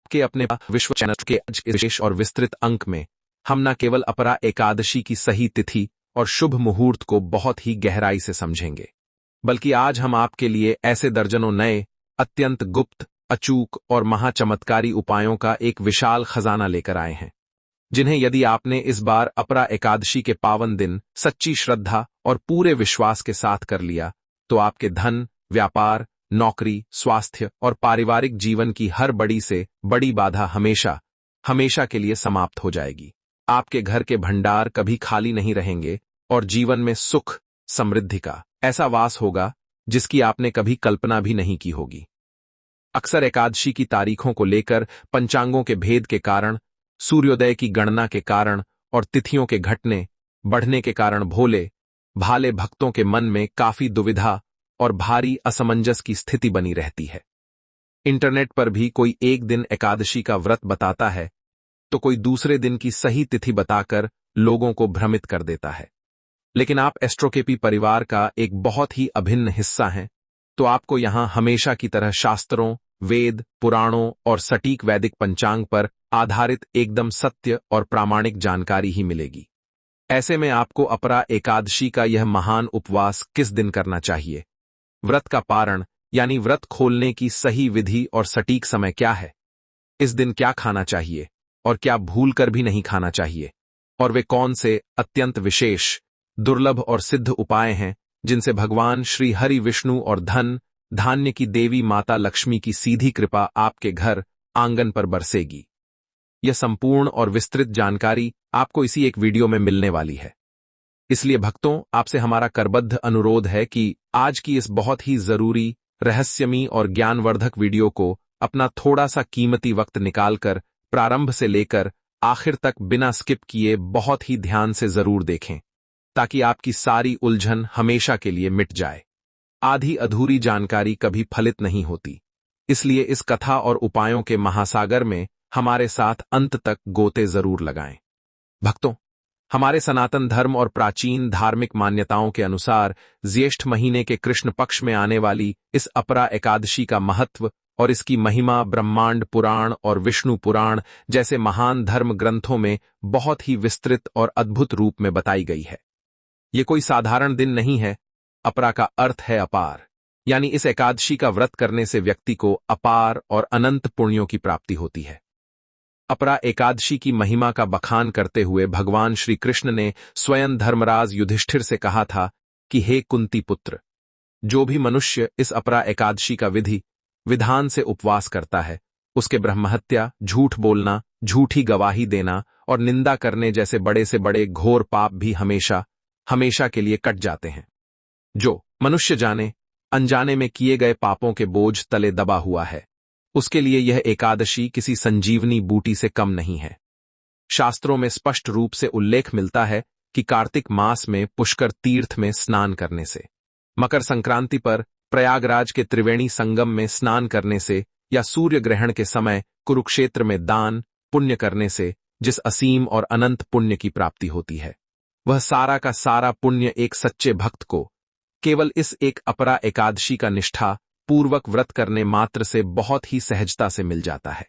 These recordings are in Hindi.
आपके अपने विश्व चैनल के आज इस विशेष और विस्तृत अंक में हम न केवल अपरा एकादशी की सही तिथि और शुभ मुहूर्त को बहुत ही गहराई से समझेंगे, बल्कि आज हम आपके लिए ऐसे दर्जनों नए, अत्यंत गुप्त, अचूक और महाचमत्कारी उपायों का एक विशाल खजाना लेकर आए हैं, जिन्हें यदि आपने इस बार अपरा एकादशी के पावन दिन सच्ची श्रद्धा और पूरे विश्वास के साथ कर लिया, तो आपके धन, व्यापार, नौकरी, स्वास्थ्य और पारिवारिक जीवन की हर बड़ी से बड़ी बाधा हमेशा हमेशा के लिए समाप्त हो जाएगी। आपके घर के भंडार कभी खाली नहीं रहेंगे और जीवन में सुख, समृद्धि का ऐसा वास होगा जिसकी आपने कभी कल्पना भी नहीं की होगी। अक्सर एकादशी की तारीखों को लेकर पंचांगों के भेद के कारण, सूर्योदय की गणना के कारण और तिथियों के घटने बढ़ने के कारण भोले भाले भक्तों के मन में काफी दुविधा और भारी असमंजस की स्थिति बनी रहती है। इंटरनेट पर भी कोई एक दिन एकादशी का व्रत बताता है तो कोई दूसरे दिन की सही तिथि बताकर लोगों को भ्रमित कर देता है। लेकिन आप एस्ट्रोकेपी परिवार का एक बहुत ही अभिन्न हिस्सा हैं, तो आपको यहां हमेशा की तरह शास्त्रों, वेद, पुराणों और सटीक वैदिक पंचांग पर आधारित एकदम सत्य और प्रामाणिक जानकारी ही मिलेगी। ऐसे में आपको अपरा एकादशी का यह महान उपवास किस दिन करना चाहिए, व्रत का पारण यानी व्रत खोलने की सही विधि और सटीक समय क्या है, इस दिन क्या खाना चाहिए और क्या भूल कर भी नहीं खाना चाहिए, और वे कौन से अत्यंत विशेष, दुर्लभ और सिद्ध उपाय हैं जिनसे भगवान श्री हरि विष्णु और धन धान्य की देवी माता लक्ष्मी की सीधी कृपा आपके घर आंगन पर बरसेगी। यह संपूर्ण और विस्तृत जानकारी आपको इसी एक वीडियो में मिलने वाली है। इसलिए भक्तों, आपसे हमारा करबद्ध अनुरोध है कि आज की इस बहुत ही जरूरी, रहस्यमयी और ज्ञानवर्धक वीडियो को अपना थोड़ा सा कीमती वक्त निकालकर प्रारंभ से लेकर आखिर तक बिना स्किप किए बहुत ही ध्यान से जरूर देखें, ताकि आपकी सारी उलझन हमेशा के लिए मिट जाए। आधी अधूरी जानकारी कभी फलित नहीं होती, इसलिए इस कथा और उपायों के महासागर में हमारे साथ अंत तक गोते जरूर लगाएं। भक्तों, हमारे सनातन धर्म और प्राचीन धार्मिक मान्यताओं के अनुसार ज्येष्ठ महीने के कृष्ण पक्ष में आने वाली इस अपरा एकादशी का महत्व और इसकी महिमा ब्रह्मांड पुराण और विष्णु पुराण जैसे महान धर्म ग्रंथों में बहुत ही विस्तृत और अद्भुत रूप में बताई गई है। ये कोई साधारण दिन नहीं है। अपरा का अर्थ है अपार, यानी इस एकादशी का व्रत करने से व्यक्ति को अपार और अनंत पुण्यों की प्राप्ति होती है। अपरा एकादशी की महिमा का बखान करते हुए भगवान श्री कृष्ण ने स्वयं धर्मराज युधिष्ठिर से कहा था कि हे कुंती पुत्र, जो भी मनुष्य इस अपरा एकादशी का विधान से उपवास करता है, उसके ब्रह्महत्या, झूठ बोलना, झूठी गवाही देना और निंदा करने जैसे बड़े से बड़े घोर पाप भी हमेशा हमेशा के लिए कट जाते हैं। जो मनुष्य जाने अनजाने में किए गए पापों के बोझ तले दबा हुआ है, उसके लिए यह एकादशी किसी संजीवनी बूटी से कम नहीं है। शास्त्रों में स्पष्ट रूप से उल्लेख मिलता है कि कार्तिक मास में पुष्कर तीर्थ में स्नान करने से, मकर संक्रांति पर प्रयागराज के त्रिवेणी संगम में स्नान करने से या सूर्य ग्रहण के समय कुरुक्षेत्र में दान पुण्य करने से जिस असीम और अनंत पुण्य की प्राप्ति होती है, वह सारा का सारा पुण्य एक सच्चे भक्त को केवल इस एक अपरा एकादशी का निष्ठा पूर्वक व्रत करने मात्र से बहुत ही सहजता से मिल जाता है।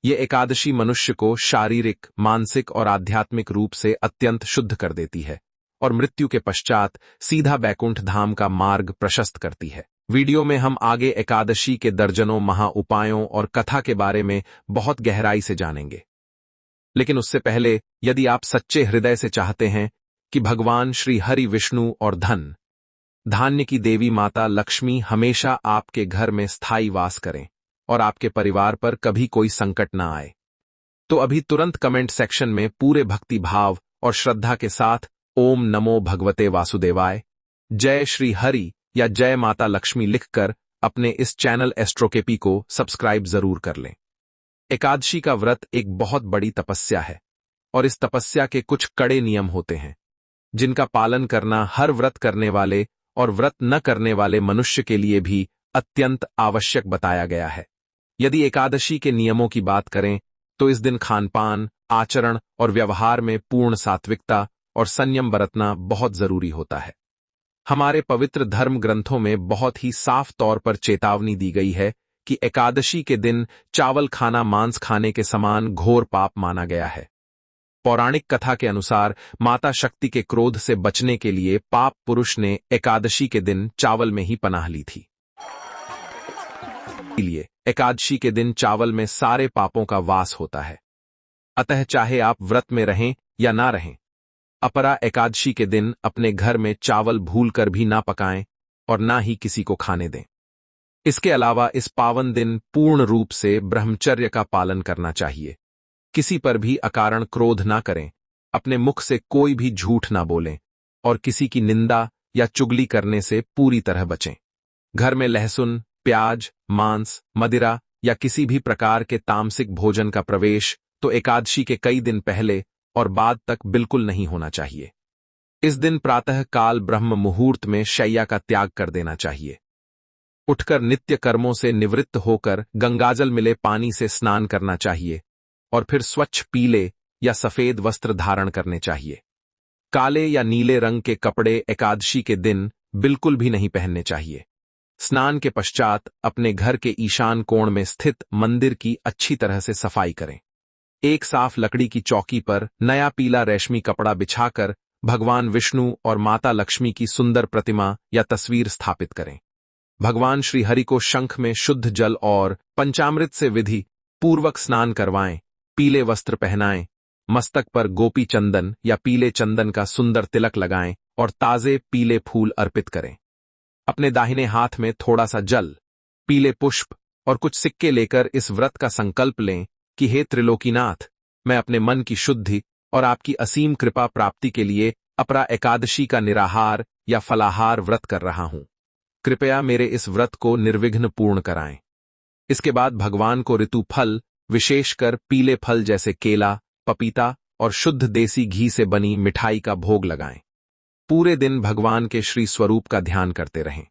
यह एकादशी मनुष्य को शारीरिक, मानसिक और आध्यात्मिक रूप से अत्यंत शुद्ध कर देती है और मृत्यु के पश्चात सीधा बैकुंठ धाम का मार्ग प्रशस्त करती है। वीडियो में हम आगे एकादशी के दर्जनों महा उपायों और कथा के बारे में बहुत गहराई से जानेंगे। लेकिन उससे पहले, यदि आप सच्चे हृदय से चाहते हैं कि भगवान श्री हरि विष्णु और धन धान्य की देवी माता लक्ष्मी हमेशा आपके घर में स्थायी वास करें और आपके परिवार पर कभी कोई संकट न आए, तो अभी तुरंत कमेंट सेक्शन में पूरे भक्ति भाव और श्रद्धा के साथ ओम नमो भगवते वासुदेवाय, जय श्री हरि या जय माता लक्ष्मी लिखकर अपने इस चैनल एस्ट्रोकेपी को सब्सक्राइब जरूर कर लें। एकादशी का व्रत एक बहुत बड़ी तपस्या है और इस तपस्या के कुछ कड़े नियम होते हैं, जिनका पालन करना हर व्रत करने वाले और व्रत न करने वाले मनुष्य के लिए भी अत्यंत आवश्यक बताया गया है। यदि एकादशी के नियमों की बात करें तो इस दिन खानपान, आचरण और व्यवहार में पूर्ण सात्विकता और संयम बरतना बहुत जरूरी होता है। हमारे पवित्र धर्म ग्रंथों में बहुत ही साफ तौर पर चेतावनी दी गई है कि एकादशी के दिन चावल खाना मांस खाने के समान घोर पाप माना गया है। पौराणिक कथा के अनुसार माता शक्ति के क्रोध से बचने के लिए पाप पुरुष ने एकादशी के दिन चावल में ही पनाह ली थी। इसलिए एकादशी के दिन चावल में सारे पापों का वास होता है। अतः चाहे आप व्रत में रहें या ना रहें, अपरा एकादशी के दिन अपने घर में चावल भूलकर भी ना पकाएं और ना ही किसी को खाने दें। इसके अलावा इस पावन दिन पूर्ण रूप से ब्रह्मचर्य का पालन करना चाहिए। किसी पर भी अकारण क्रोध ना करें, अपने मुख से कोई भी झूठ ना बोलें और किसी की निंदा या चुगली करने से पूरी तरह बचें। घर में लहसुन, प्याज, मांस, मदिरा या किसी भी प्रकार के तामसिक भोजन का प्रवेश तो एकादशी के कई दिन पहले और बाद तक बिल्कुल नहीं होना चाहिए। इस दिन प्रातः काल ब्रह्म मुहूर्त में शैया का त्याग कर देना चाहिए। उठकर नित्य कर्मों से निवृत्त होकर गंगाजल मिले पानी से स्नान करना चाहिए और फिर स्वच्छ पीले या सफेद वस्त्र धारण करने चाहिए। काले या नीले रंग के कपड़े एकादशी के दिन बिल्कुल भी नहीं पहनने चाहिए। स्नान के पश्चात अपने घर के ईशान कोण में स्थित मंदिर की अच्छी तरह से सफाई करें। एक साफ लकड़ी की चौकी पर नया पीला रेशमी कपड़ा बिछाकर भगवान विष्णु और माता लक्ष्मी की सुंदर प्रतिमा या तस्वीर स्थापित करें। भगवान श्री हरि को शंख में शुद्ध जल और पंचामृत से विधि पूर्वक स्नान करवाएं, पीले वस्त्र पहनाएं, मस्तक पर गोपी चंदन या पीले चंदन का सुंदर तिलक लगाएं और ताजे पीले फूल अर्पित करें। अपने दाहिने हाथ में थोड़ा सा जल, पीले पुष्प और कुछ सिक्के लेकर इस व्रत का संकल्प लें कि हे त्रिलोकीनाथ, मैं अपने मन की शुद्धि और आपकी असीम कृपा प्राप्ति के लिए अपरा एकादशी का निराहार या फलाहार व्रत कर रहा हूं। कृपया मेरे इस व्रत को निर्विघ्न पूर्ण कराएं। इसके बाद भगवान को ऋतु फल, विशेषकर पीले फल जैसे केला, पपीता और शुद्ध देसी घी से बनी मिठाई का भोग लगाएं। पूरे दिन भगवान के श्री स्वरूप का ध्यान करते रहें।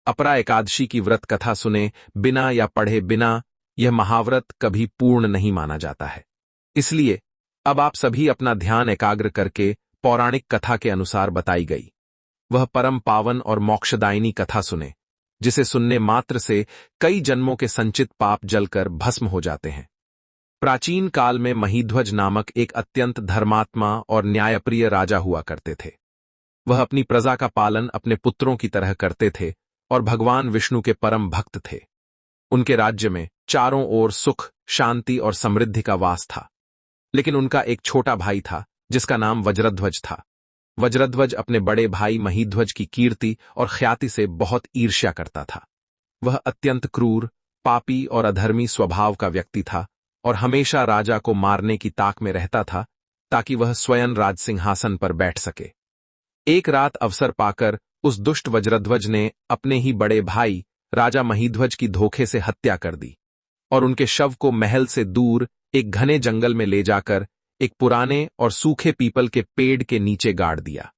अपरा एकादशी की व्रत कथा सुने बिना या पढ़े बिना यह महाव्रत कभी पूर्ण नहीं माना जाता है। इसलिए अब आप सभी अपना ध्यान एकाग्र करके पौराणिक कथा के अनुसार बताई गई वह परम पावन और मोक्षदायिनी कथा सुने, जिसे सुनने मात्र से कई जन्मों के संचित पाप जलकर भस्म हो जाते हैं। प्राचीन काल में महीध्वज नामक एक अत्यंत धर्मात्मा और न्यायप्रिय राजा हुआ करते थे। वह अपनी प्रजा का पालन अपने पुत्रों की तरह करते थे और भगवान विष्णु के परम भक्त थे। उनके राज्य में चारों ओर सुख, शांति और समृद्धि का वास था। लेकिन उनका एक छोटा भाई था जिसका नाम वज्रध्वज था। वज्रध्वज अपने बड़े भाई महीध्वज की कीर्ति और ख्याति से बहुत ईर्ष्या करता था। वह अत्यंत क्रूर, पापी और अधर्मी स्वभाव का व्यक्ति था और हमेशा राजा को मारने की ताक में रहता था ताकि वह स्वयं राजसिंहासन पर बैठ सके। एक रात अवसर पाकर उस दुष्ट वज्रध्वज ने अपने ही बड़े भाई राजा महीध्वज की धोखे से हत्या कर दी और उनके शव को महल से दूर एक घने जंगल में ले जाकर एक पुराने और सूखे पीपल के पेड़ के नीचे गाड़ दिया।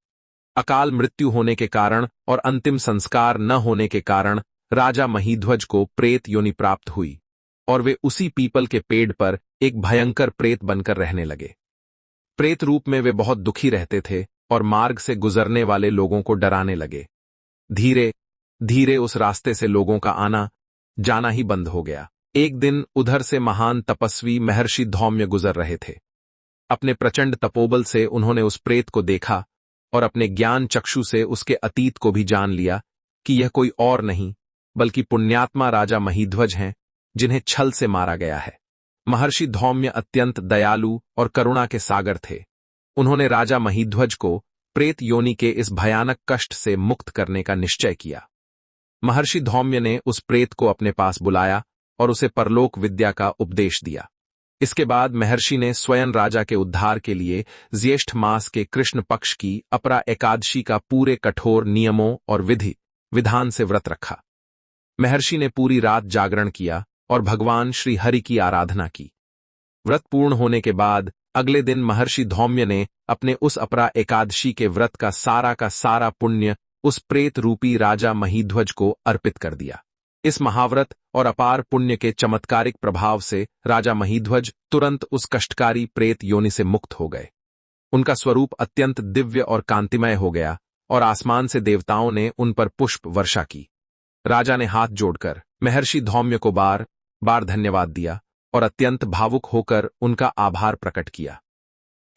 अकाल मृत्यु होने के कारण और अंतिम संस्कार न होने के कारण राजा महीध्वज को प्रेत योनि प्राप्त हुई और वे उसी पीपल के पेड़ पर एक भयंकर प्रेत बनकर रहने लगे। प्रेत रूप में वे बहुत दुखी रहते थे और मार्ग से गुजरने वाले लोगों को डराने लगे। धीरे धीरे उस रास्ते से लोगों का आना जाना ही बंद हो गया। एक दिन उधर से महान तपस्वी महर्षि धौम्य गुजर रहे थे। अपने प्रचंड तपोबल से उन्होंने उस प्रेत को देखा और अपने ज्ञान चक्षु से उसके अतीत को भी जान लिया कि यह कोई और नहीं बल्कि पुण्यात्मा राजा महीध्वज हैं, जिन्हें छल से मारा गया है। महर्षि धौम्य अत्यंत दयालु और करुणा के सागर थे। उन्होंने राजा महीध्वज को प्रेत योनि के इस भयानक कष्ट से मुक्त करने का निश्चय किया। महर्षि धौम्य ने उस प्रेत को अपने पास बुलाया और उसे परलोक विद्या का उपदेश दिया। इसके बाद महर्षि ने स्वयं राजा के उद्धार के लिए ज्येष्ठ मास के कृष्ण पक्ष की अपरा एकादशी का पूरे कठोर नियमों और विधि विधान से व्रत रखा। महर्षि ने पूरी रात जागरण किया और भगवान श्री हरि की आराधना की। व्रत पूर्ण होने के बाद अगले दिन महर्षि धौम्य ने अपने उस अपरा एकादशी के व्रत का सारा पुण्य उस प्रेत रूपी राजा महीध्वज को अर्पित कर दिया। इस महाव्रत और अपार पुण्य के चमत्कारिक प्रभाव से राजा महीध्वज तुरंत उस कष्टकारी प्रेत योनि से मुक्त हो गए। उनका स्वरूप अत्यंत दिव्य और कांतिमय हो गया और आसमान से देवताओं ने उन पर पुष्प वर्षा की। राजा ने हाथ जोड़कर महर्षि धौम्य को बार बार धन्यवाद दिया और अत्यंत भावुक होकर उनका आभार प्रकट किया।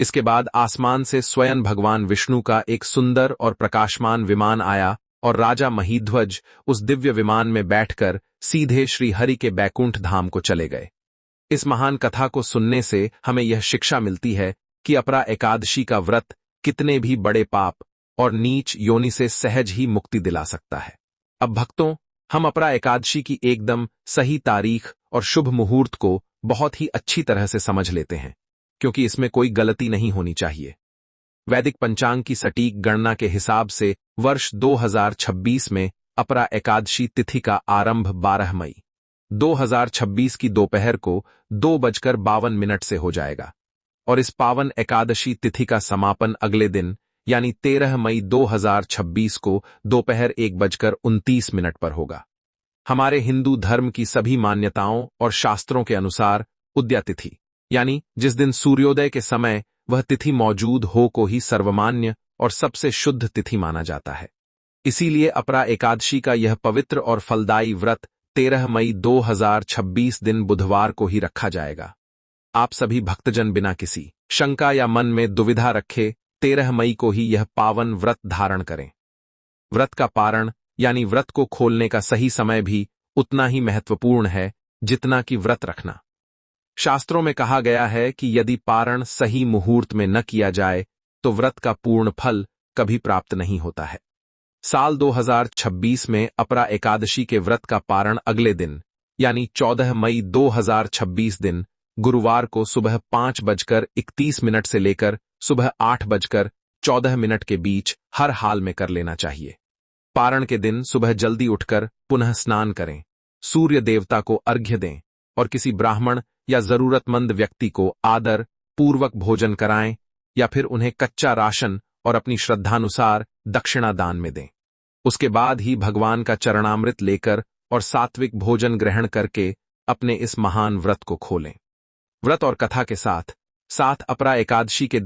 इसके बाद आसमान से स्वयं भगवान विष्णु का एक सुंदर और प्रकाशमान विमान आया और राजा महीध्वज उस दिव्य विमान में बैठकर सीधे श्री हरि के बैकुंठ धाम को चले गए। इस महान कथा को सुनने से हमें यह शिक्षा मिलती है कि अपरा एकादशी का व्रत कितने भी बड़े पाप और नीच योनि से सहज ही मुक्ति दिला सकता है। अब भक्तों, हम अपरा एकादशी की एकदम सही तारीख और शुभ मुहूर्त को बहुत ही अच्छी तरह से समझ लेते हैं, क्योंकि इसमें कोई गलती नहीं होनी चाहिए। वैदिक पंचांग की सटीक गणना के हिसाब से वर्ष 2026 में अपरा एकादशी तिथि का आरंभ 12 मई 2026 की दोपहर को 2:52 से हो जाएगा और इस पावन एकादशी तिथि का समापन अगले दिन यानी 13 मई 2026 को दोपहर 1:29 पर होगा। हमारे हिंदू धर्म की सभी मान्यताओं और शास्त्रों के अनुसार उदया तिथि यानी जिस दिन सूर्योदय के समय वह तिथि मौजूद हो को ही सर्वमान्य और सबसे शुद्ध तिथि माना जाता है। इसीलिए अपरा एकादशी का यह पवित्र और फलदायी व्रत 13 मई 2026 दिन बुधवार को ही रखा जाएगा। आप सभी भक्तजन बिना किसी शंका या मन में दुविधा रखे 13 मई को ही यह पावन व्रत धारण करें। व्रत का पारण यानी व्रत को खोलने का सही समय भी उतना ही महत्वपूर्ण है जितना कि व्रत रखना। शास्त्रों में कहा गया है कि यदि पारण सही मुहूर्त में न किया जाए तो व्रत का पूर्ण फल कभी प्राप्त नहीं होता है। साल 2026 में अपरा एकादशी के व्रत का पारण अगले दिन यानी 14 मई 2026 दिन गुरुवार को सुबह 5:31 से लेकर सुबह 8:14 के बीच हर हाल में कर लेना चाहिए। पारण के दिन सुबह जल्दी उठकर पुनः स्नान करें, सूर्य देवता को अर्घ्य दें और किसी ब्राह्मण या जरूरतमंद व्यक्ति को आदर पूर्वक भोजन कराएं या फिर उन्हें कच्चा राशन और अपनी श्रद्धानुसार दक्षिणा दान में दें। उसके बाद ही भगवान का चरणामृत लेकर और सात्विक भोजन ग्रहण करके अपने इस महान व्रत को खोलें। व्रत और कथा के साथ अपरा एकादशी के